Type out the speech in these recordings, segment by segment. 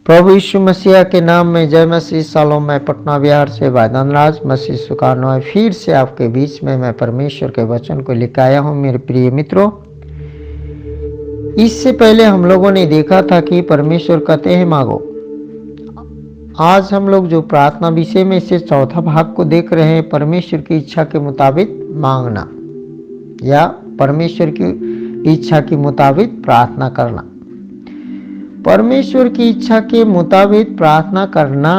प्रभु यीशु मसीह के नाम में जय मसीह। शालोम। मैं पटना बिहार से भाई धनराज मसीह सुखानो फिर से आपके बीच में मैं परमेश्वर के वचन को लेकर आया हूँ। मेरे प्रिय मित्रों, इससे पहले हम लोगों ने देखा था कि परमेश्वर कहते हैं मांगो। आज हम लोग जो प्रार्थना विषय में से चौथा भाग को देख रहे हैं, परमेश्वर की इच्छा के मुताबिक मांगना या परमेश्वर की इच्छा के मुताबिक प्रार्थना करना। परमेश्वर की इच्छा के मुताबिक प्रार्थना करना,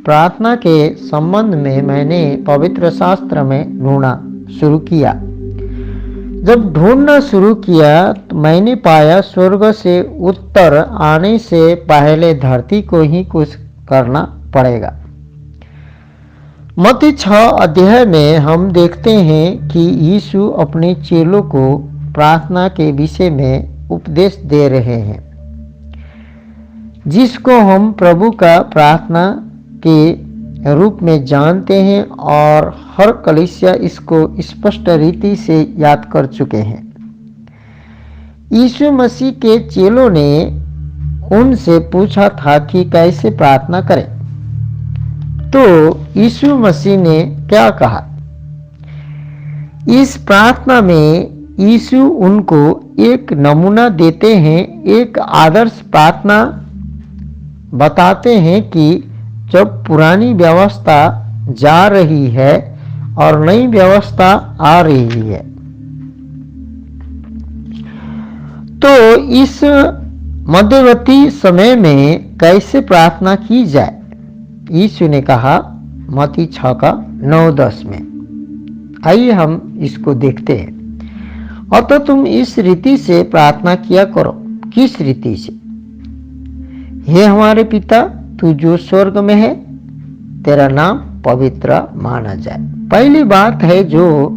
प्रार्थना के संबंध में मैंने पवित्र शास्त्र में ढूंढना शुरू किया। जब ढूंढना शुरू किया तो मैंने पाया स्वर्ग से उत्तर आने से पहले धरती को ही कुछ करना पड़ेगा। मत्ती 6 अध्याय में हम देखते हैं कि यीशु अपने चेलों को प्रार्थना के विषय में उपदेश दे रहे हैं, जिसको हम प्रभु का प्रार्थना के रूप में जानते हैं और हर कलीसिया इसको स्पष्ट रीति से याद कर चुके हैं। यीशु मसीह के चेलों ने उनसे पूछा था कि कैसे प्रार्थना करें, तो यीशु मसीह ने क्या कहा? इस प्रार्थना में यीशु उनको एक नमूना देते हैं, एक आदर्श प्रार्थना बताते हैं कि जब पुरानी व्यवस्था जा रही है और नई व्यवस्था आ रही है, तो इस मध्यवर्ती समय में कैसे प्रार्थना की जाए? यीशु ने कहा मत्ती 6 का 9-10 में। आइए हम इसको देखते हैं। अतः तुम इस रीति से प्रार्थना किया करो। किस रीति से? हे हमारे पिता, तू जो स्वर्ग में है, तेरा नाम पवित्र माना जाए। पहली बात है, जो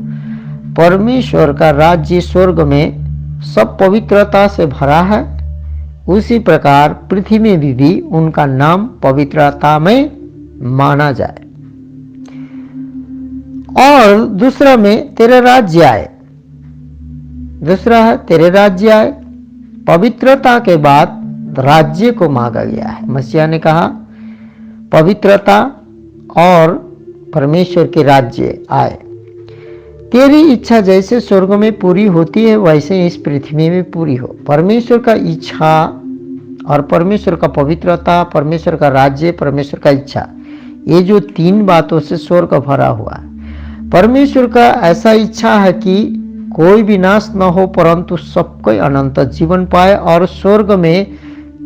परमेश्वर का राज्य स्वर्ग में सब पवित्रता से भरा है, उसी प्रकार पृथ्वी में भी उनका नाम पवित्रता में माना जाए। और दूसरा में तेरा राज्य आए। दूसरा है तेरे राज्य आए। पवित्रता के बाद राज्य को मांगा गया है। मसीह ने कहा पवित्रता और परमेश्वर के राज्य आए। तेरी इच्छा जैसे स्वर्ग में पूरी होती है, वैसे इस पृथ्वी में पूरी हो। परमेश्वर का इच्छा और परमेश्वर का पवित्रता, परमेश्वर का राज्य, परमेश्वर का इच्छा, ये जो तीन बातों से स्वर्ग भरा हुआ है। परमेश्वर का ऐसा इच्छा है कि कोई भी नाश न हो, परंतु सबको अनंत जीवन पाए। और स्वर्ग में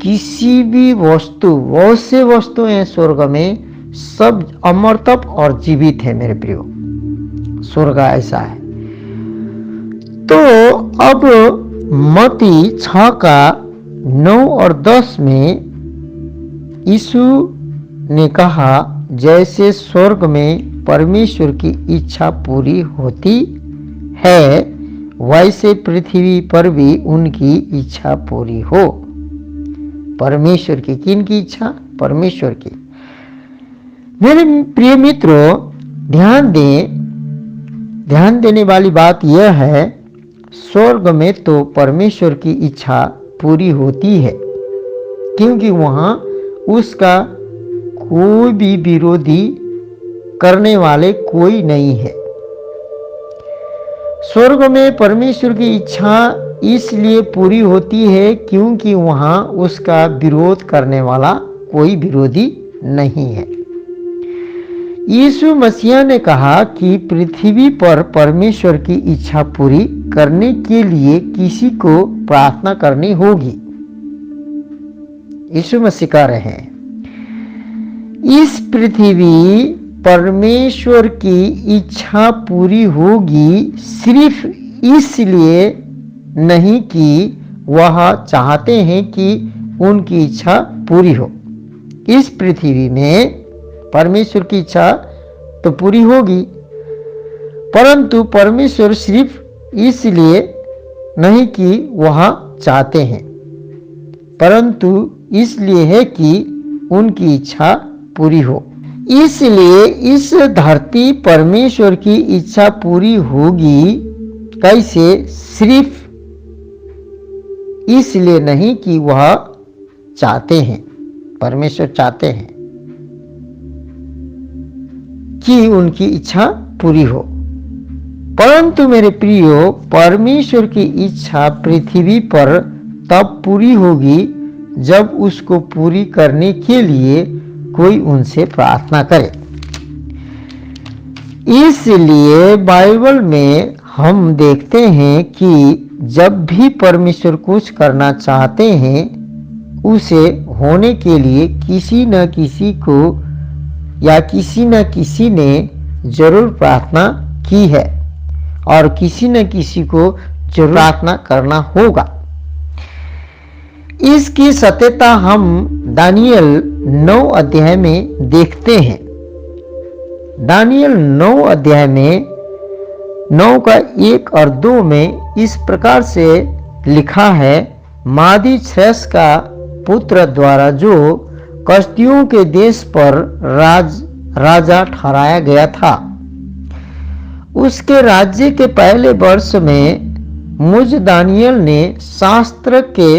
किसी भी वस्तु, बहुत से वस्तुएं हैं स्वर्ग में, सब अमरतप और जीवित है। मेरे प्रियो, स्वर्ग ऐसा है। तो अब मत्ती 6 का 9 और 10 में यीशु ने कहा, जैसे स्वर्ग में परमेश्वर की इच्छा पूरी होती है, वैसे पृथ्वी पर भी उनकी इच्छा पूरी हो। परमेश्वर की, किन की इच्छा? परमेश्वर की। मेरे प्रिय मित्रों, ध्यान देने वाली बात यह है, स्वर्ग में तो परमेश्वर की इच्छा पूरी होती है, क्योंकि वहां उसका कोई भी विरोधी करने वाले कोई नहीं है। स्वर्ग में परमेश्वर की इच्छा इसलिए पूरी होती है क्योंकि वहां उसका विरोध करने वाला कोई विरोधी नहीं है। यीशु मसीह ने कहा कि पृथ्वी पर परमेश्वर की इच्छा पूरी करने के लिए किसी को प्रार्थना करनी होगी। यीशु मसीह कह रहे हैं, इस पृथ्वी परमेश्वर की इच्छा पूरी होगी सिर्फ इसलिए नहीं कि वह चाहते हैं कि उनकी इच्छा पूरी हो। इस पृथ्वी में परमेश्वर की इच्छा तो पूरी होगी, परंतु परमेश्वर सिर्फ इसलिए नहीं कि वह चाहते हैं, परंतु इसलिए है कि उनकी इच्छा पूरी हो। इसलिए इस धरती परमेश्वर की इच्छा पूरी होगी। कैसे? सिर्फ इसलिए नहीं कि वह चाहते हैं, परमेश्वर चाहते हैं कि उनकी इच्छा पूरी हो। परंतु मेरे प्रियो, परमेश्वर की इच्छा पृथ्वी पर तब पूरी होगी जब उसको पूरी करने के लिए कोई उनसे प्रार्थना करे। इसलिए बाइबल में हम देखते हैं कि जब भी परमेश्वर कुछ करना चाहते हैं, उसे होने के लिए किसी न किसी को या किसी न किसी ने जरूर प्रार्थना की है और किसी न किसी को जरूर प्रार्थना करना होगा। इसकी सत्यता हम दानियल 9 अध्याय में देखते हैं। दानियल 9 अध्याय में 9 का 1 और 2 में इस प्रकार से लिखा है, मादी छ्रेस का पुत्र द्वारा जो कसदियों के देश पर राजा ठहराया गया था, उसके राज्य के पहले वर्ष में मुझ दानियल ने शास्त्र के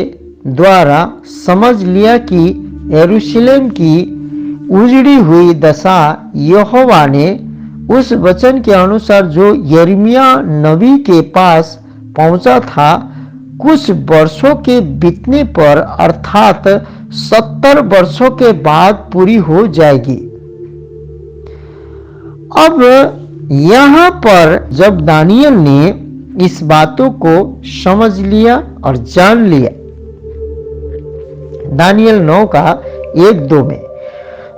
द्वारा समझ लिया कि यरूशलेम की उजड़ी हुई दशा यहोवा ने उस वचन के अनुसार जो यिर्मयाह नबी के पास पहुंचा था, कुछ वर्षों के बीतने पर अर्थात 70 वर्षों के बाद पूरी हो जाएगी। अब यहाँ पर जब दानियल ने इस बातों को समझ लिया और जान लिया, दानियल 9 का 1-2 में,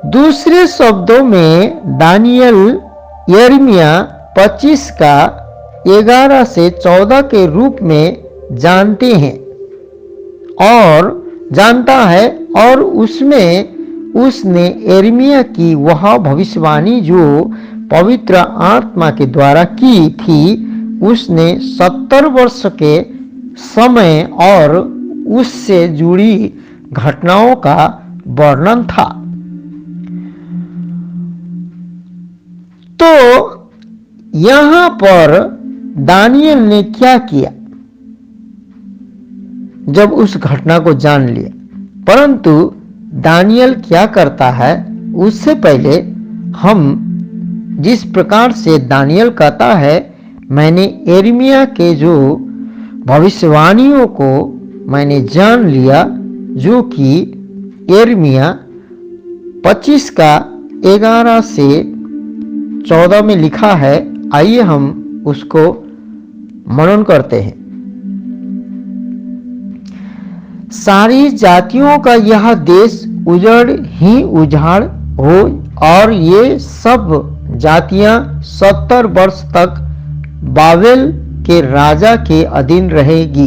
दूसरे शब्दों में दानियल यिर्मयाह 25 का 11 से 14 के रूप में जानते हैं और जानता है, और उसमें उसने यिर्मयाह की वह भविष्यवाणी जो पवित्र आत्मा के द्वारा की थी, उसने 70 वर्ष के समय और उससे जुड़ी घटनाओं का वर्णन था। तो यहां पर दानियल ने क्या किया जब उस घटना को जान लिया? परंतु दानियल क्या करता है, उससे पहले हम जिस प्रकार से दानियल कहता है, मैंने यिर्मयाह के जो भविष्यवाणियों को मैंने जान लिया, जो कि यिर्मयाह 25 का 11 से 14 में लिखा है। आइए हम उसको मनन करते हैं। सारी जातियों का यह देश उजड़ ही उजाड़ हो और ये सब जातियां 70 वर्ष तक बाबेल के राजा के अधीन रहेगी।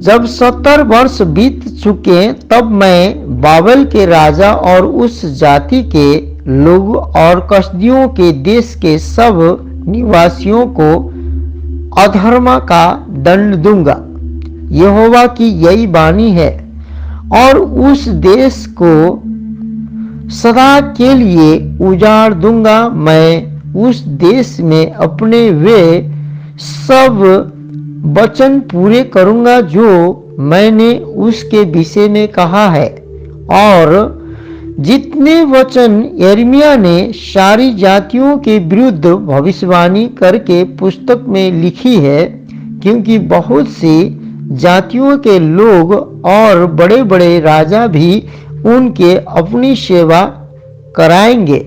जब 70 वर्ष बीत चुके, तब मैं बाबेल के राजा और उस जाति के लोग और कसदियों के देश के सब निवासियों को अधर्म का दंड दूंगा। यहोवा की यही वाणी है, और उस देश को सदा के लिए उजाड़ दूंगा। मैं उस देश में अपने वे सब वचन पूरे करूंगा जो मैंने उसके विषय में कहा है, और जितने वचन यिर्मयाह ने सारी जातियों के विरुद्ध भविष्यवाणी करके पुस्तक में लिखी है, क्योंकि बहुत सी जातियों के लोग और बड़े बड़े राजा भी उनके अपनी सेवा कराएंगे,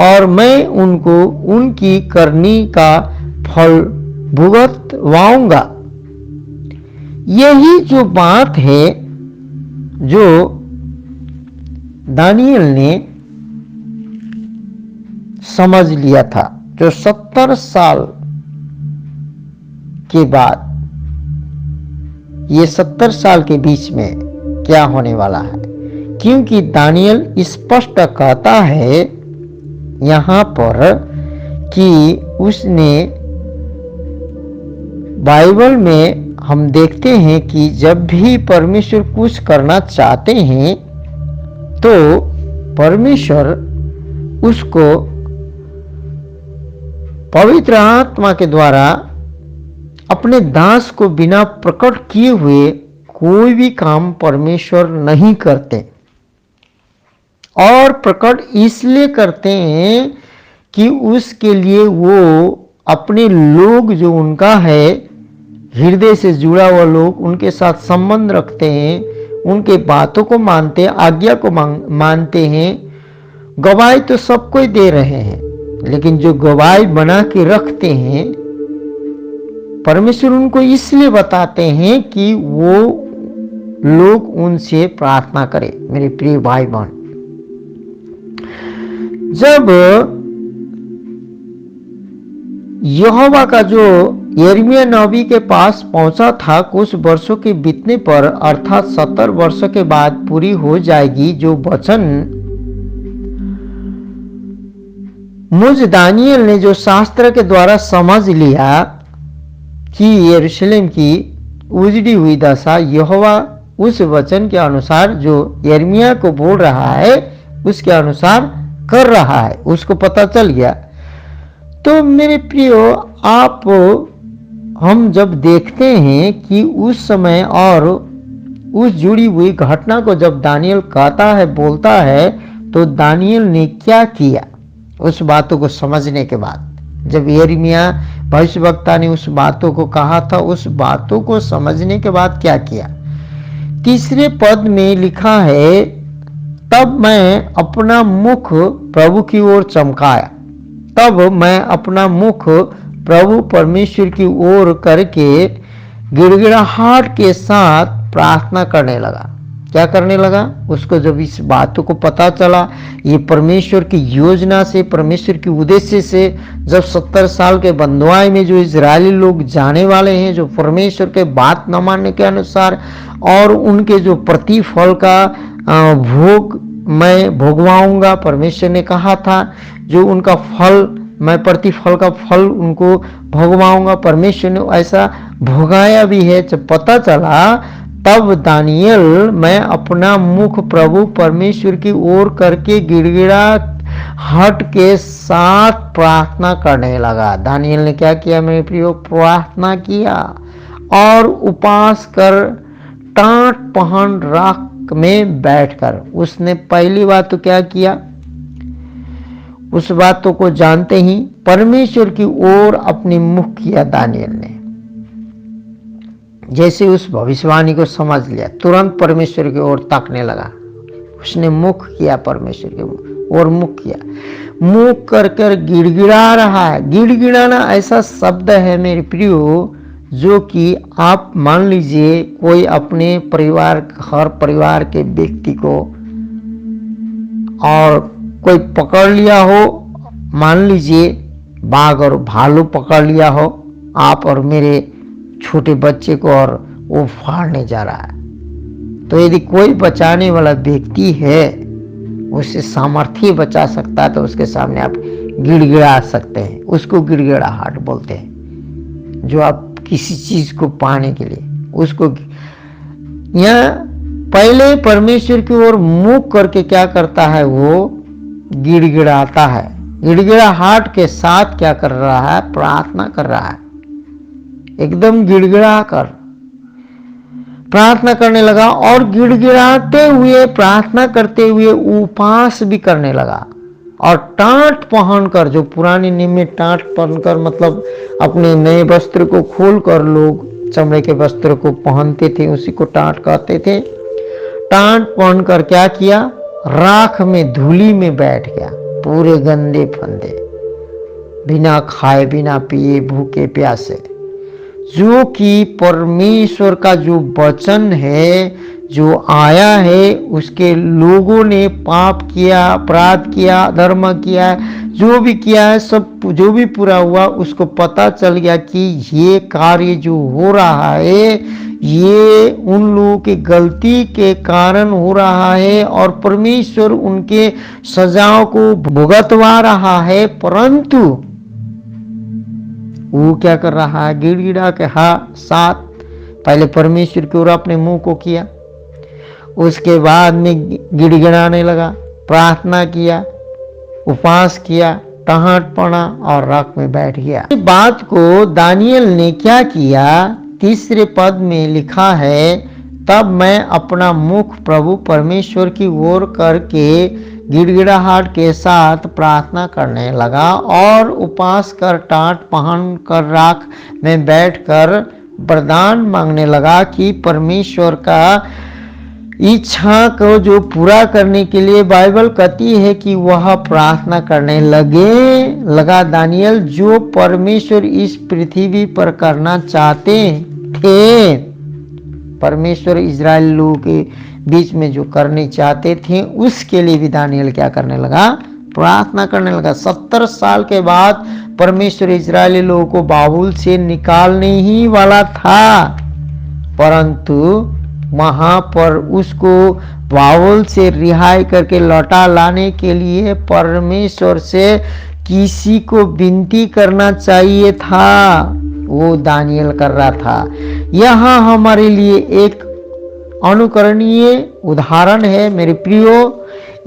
और मैं उनको उनकी करनी का फल भुगतवाऊंगा। यही जो बात है जो दानियल ने समझ लिया था, जो 70 साल के बाद, ये 70 साल के बीच में क्या होने वाला है, क्योंकि दानियल स्पष्ट कहता है यहाँ पर कि उसने बाइबल में हम देखते हैं कि जब भी परमेश्वर कुछ करना चाहते हैं तो परमेश्वर उसको पवित्र आत्मा के द्वारा अपने दास को बिना प्रकट किए हुए कोई भी काम परमेश्वर नहीं करते। और प्रकट इसलिए करते हैं कि उसके लिए वो अपने लोग जो उनका है, हृदय से जुड़ा हुआ लोग, उनके साथ संबंध रखते हैं, उनके बातों को मानते हैं, आज्ञा को मानते हैं। गवाही तो सबको ही दे रहे हैं, लेकिन जो गवाही बना के रखते हैं, परमेश्वर उनको इसलिए बताते हैं कि वो लोग उनसे प्रार्थना करें। मेरे प्रिय भाई बहन, जब यहोवा का जो यिर्मयाह नबी के पास पहुंचा था, कुछ वर्षों के बीतने पर अर्थात 70 वर्षों के बाद पूरी हो जाएगी जो वचन मुझ दानियल ने जो शास्त्र के द्वारा समझ लिया कि यरूशलेम की उजड़ी हुई दशा यहोवा उस वचन के अनुसार जो यिर्मयाह को बोल रहा है उसके अनुसार कर रहा है, उसको पता चल गया। तो मेरे प्रियो, आप हम जब देखते हैं कि उस समय और उस जुड़ी हुई घटना को जब दानियल कहता है, बोलता है, तो दानियल ने क्या किया उस बातों को समझने के बाद? जब यिर्मयाह भविष्यवक्ता ने उस बातों को कहा था, उस बातों को समझने के बाद क्या किया? तीसरे पद में लिखा है, तब मैं अपना मुख प्रभु की ओर चमकाया। तब मैं अपना मुख प्रभु परमेश्वर की ओर करके गिड़गिड़ाहट के साथ प्रार्थना करने लगा। क्या करने लगा? उसको जब इस बातों को पता चला, ये परमेश्वर की योजना से, परमेश्वर की उद्देश्य से, जब 70 साल के बंधुआई में जो इजरायली लोग जाने वाले हैं, जो परमेश्वर के बात न मानने के अनुसार, और उनके जो प्रतिफल का भोग मैं भोगवाऊंगा, परमेश्वर ने कहा था, जो उनका फल, मैं प्रतिफल का फल उनको भोगवाऊंगा, परमेश्वर ने ऐसा भोगाया भी है। जब पता चला, तब दानियल मैं अपना मुख प्रभु परमेश्वर की ओर करके गिड़गिड़ाहट के साथ प्रार्थना करने लगा। दानियल ने क्या किया मेरे प्रियो? प्रार्थना किया और उपवास कर टाट पहन राख में बैठकर उसने पहली बात तो क्या किया? उस बातों को जानते ही परमेश्वर की ओर अपनी मुख किया। दानियल ने जैसे उस भविष्यवाणी को समझ लिया, तुरंत परमेश्वर की ओर ताकने लगा। उसने मुख किया, परमेश्वर की ओर मुख किया, मुख कर कर गिड़गिड़ा रहा है। गिड़गिड़ाना ऐसा शब्द है मेरे प्रियो, जो कि आप मान लीजिए कोई अपने परिवार, हर परिवार के व्यक्ति को और कोई पकड़ लिया हो, मान लीजिए बाघ और भालू पकड़ लिया हो आप और मेरे छोटे बच्चे को, और वो फाड़ने जा रहा है, तो यदि कोई बचाने वाला व्यक्ति है, उससे सामर्थ्य बचा सकता है, तो उसके सामने आप गिड़गिड़ा सकते हैं। उसको गिड़गिड़ाहट बोलते हैं, जो आप किसी चीज को पाने के लिए उसको। यहाँ पहले परमेश्वर की ओर मुख करके क्या करता है? वो गिड़गिड़ाता है। गिड़गिड़ाहट के साथ क्या कर रहा है? प्रार्थना कर रहा है। एकदम गिड़गिड़ा कर प्रार्थना करने लगा, और गिड़गिड़ाते हुए, प्रार्थना करते हुए उपवास भी करने लगा। और टाट पहनकर, जो पुराने नियम में टाट पहनकर मतलब अपने नए वस्त्र को खोलकर लोग चमड़े के वस्त्र को पहनते थे, उसी को टाट कहते थे। टाट पहनकर क्या किया? राख में, धूली में बैठ गया, पूरे गंदे फंदे, बिना खाए बिना पिए, भूखे प्यासे। जो कि परमेश्वर का जो वचन है, जो आया है, उसके लोगों ने पाप किया, अपराध किया, अधर्म किया, जो भी किया है, सब जो भी पूरा हुआ, उसको पता चल गया कि ये कार्य जो हो रहा है, ये उन लोगों की गलती के कारण हो रहा है, और परमेश्वर उनके सजाओं को भुगतवा रहा है। परंतु वो क्या कर रहा है? गिड़गिड़ा के साथ पहले परमेश्वर की ओर अपने मुंह को किया, उसके बाद में गिड़गिड़ाने लगा, प्रार्थना किया, उपवास किया, टहट पड़ा और राख में बैठ गया। इस बात को दानियल ने क्या किया? तीसरे पद में लिखा है, तब मैं अपना मुख प्रभु परमेश्वर की ओर करके गिड़गिड़ाहट के साथ प्रार्थना करने लगा और उपवास कर टाट पहन कर राख में बैठकर वरदान मांगने लगा कि परमेश्वर का इच्छा को जो पूरा करने के लिए बाइबल कहती है कि वह प्रार्थना करने लगा। दानियल जो परमेश्वर इस पृथ्वी पर करना चाहते थे, परमेश्वर इजराइल लोगों के बीच में जो करने चाहते थे, उसके लिए भी दानियल क्या करने लगा? प्रार्थना करने लगा। 70 साल के बाद परमेश्वर इजरायली लोगों को बाबुल से निकालने ही वाला था, परंतु वहां पर उसको बाबुल से रिहाई करके लौटा लाने के लिए परमेश्वर से किसी को विनती करना चाहिए था। वो दानियल कर रहा था। यहाँ हमारे लिए एक अनुकरणीय उदाहरण है मेरे प्रियो।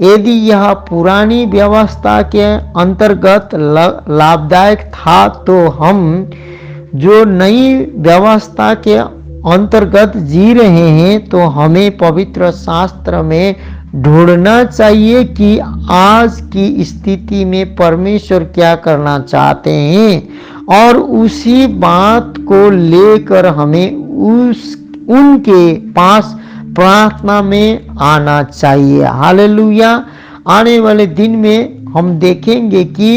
यदि यह पुरानी व्यवस्था के अंतर्गत लाभदायक था, तो हम जो नई व्यवस्था के अंतर्गत जी रहे हैं, तो हमें पवित्र शास्त्र में ढूंढना चाहिए कि आज की स्थिति में परमेश्वर क्या करना चाहते हैं, और उसी बात को लेकर हमें उनके पास प्रार्थना में आना चाहिए। हालेलुया। आने वाले दिन में हम देखेंगे कि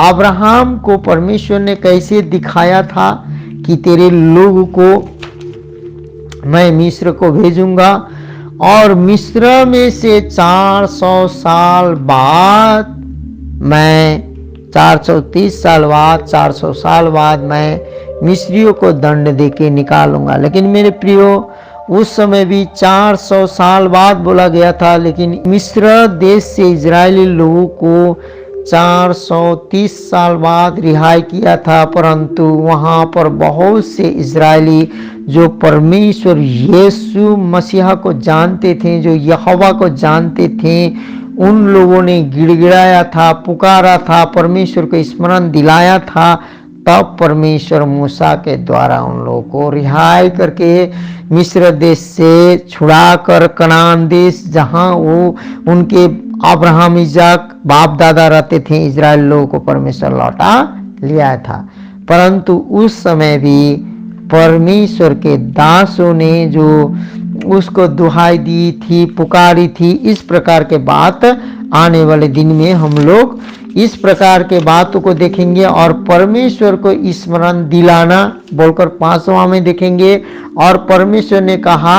अब्राहम को परमेश्वर ने कैसे दिखाया था कि तेरे लोग को मैं मिस्र को भेजूंगा, और मिस्र में से 400 साल बाद मैं 430 साल बाद 400 साल बाद मैं मिस्रियों को दंड देके निकालूंगा। लेकिन मेरे प्रियो, उस समय भी 400 साल बाद बोला गया था, लेकिन मिस्र देश से इजरायली लोगों को 430 साल बाद रिहाई किया था। परंतु वहां पर बहुत से इजरायली जो परमेश्वर यीशु मसीहा को जानते थे, जो यहोवा को जानते थे, उन लोगों ने गिड़गिड़ाया था, पुकारा था, परमेश्वर को स्मरण दिलाया था। तब परमेश्वर मूसा के द्वारा उन लोगों को रिहाई करके मिस्र देश से छुड़ाकर कनान देश, जहां वो उनके अब्राहम इजाक बाप दादा रहते थे, इजराइल लोगों को परमेश्वर लौटा लिया था। परंतु उस समय भी परमेश्वर के दासों ने जो उसको दुहाई दी थी, पुकारी थी। इस प्रकार के बात आने वाले दिन में हम लोग इस प्रकार के बातों को देखेंगे, और परमेश्वर को स्मरण दिलाना बोलकर 5वां में देखेंगे। और परमेश्वर ने कहा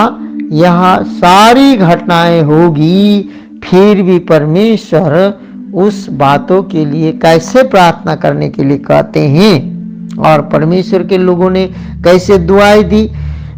यह सारी घटनाएं होगी, फिर भी परमेश्वर उस बातों के लिए कैसे प्रार्थना करने के लिए कहते हैं, और परमेश्वर के लोगों ने कैसे दुआएं दी।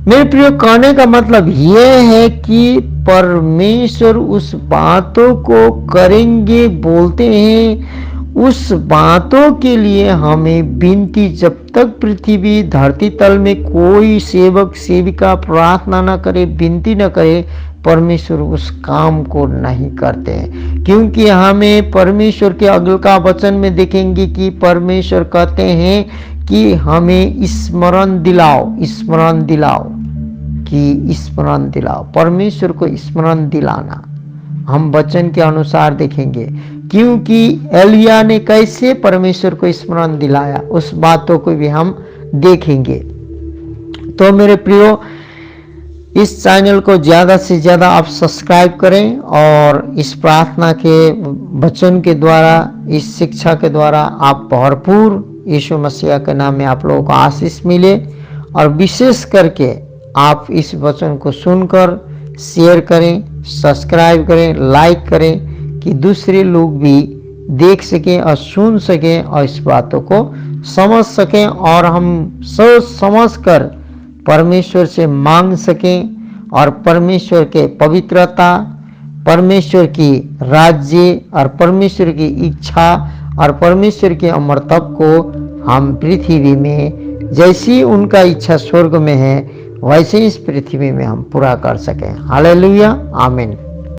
मेरे प्रिय, कहने का मतलब यह है कि परमेश्वर उस बातों को करेंगे बोलते हैं, उस बातों के लिए हमें विनती, जब तक पृथ्वी धरती तल में कोई सेवक सेविका प्रार्थना न करे, विनती न करे, परमेश्वर उस काम को नहीं करते हैं। क्योंकि हमें परमेश्वर के अगल का वचन में देखेंगे कि परमेश्वर कहते हैं कि हमें स्मरण दिलाओ, स्मरण दिलाओ, कि स्मरण दिलाओ। परमेश्वर को स्मरण दिलाना हम वचन के अनुसार देखेंगे, क्योंकि एलिया ने कैसे परमेश्वर को स्मरण दिलाया, उस बातों को भी हम देखेंगे। तो मेरे प्रियो, इस चैनल को ज़्यादा से ज़्यादा आप सब्सक्राइब करें, और इस प्रार्थना के वचन के द्वारा, इस शिक्षा के द्वारा आप भरपूर यीशु मसीह के नाम में आप लोगों को आशीष मिले। और विशेष करके आप इस वचन को सुनकर शेयर करें, सब्सक्राइब करें, लाइक करें, कि दूसरे लोग भी देख सकें और सुन सकें और इस बातों को समझ सकें, और हम सोच समझ कर परमेश्वर से मांग सकें, और परमेश्वर के पवित्रता, परमेश्वर की राज्य और परमेश्वर की इच्छा और परमेश्वर के अमरत्व को हम पृथ्वी में, जैसी उनका इच्छा स्वर्ग में है, वैसे इस पृथ्वी में हम पूरा कर सकें। हालेलुया, आमीन।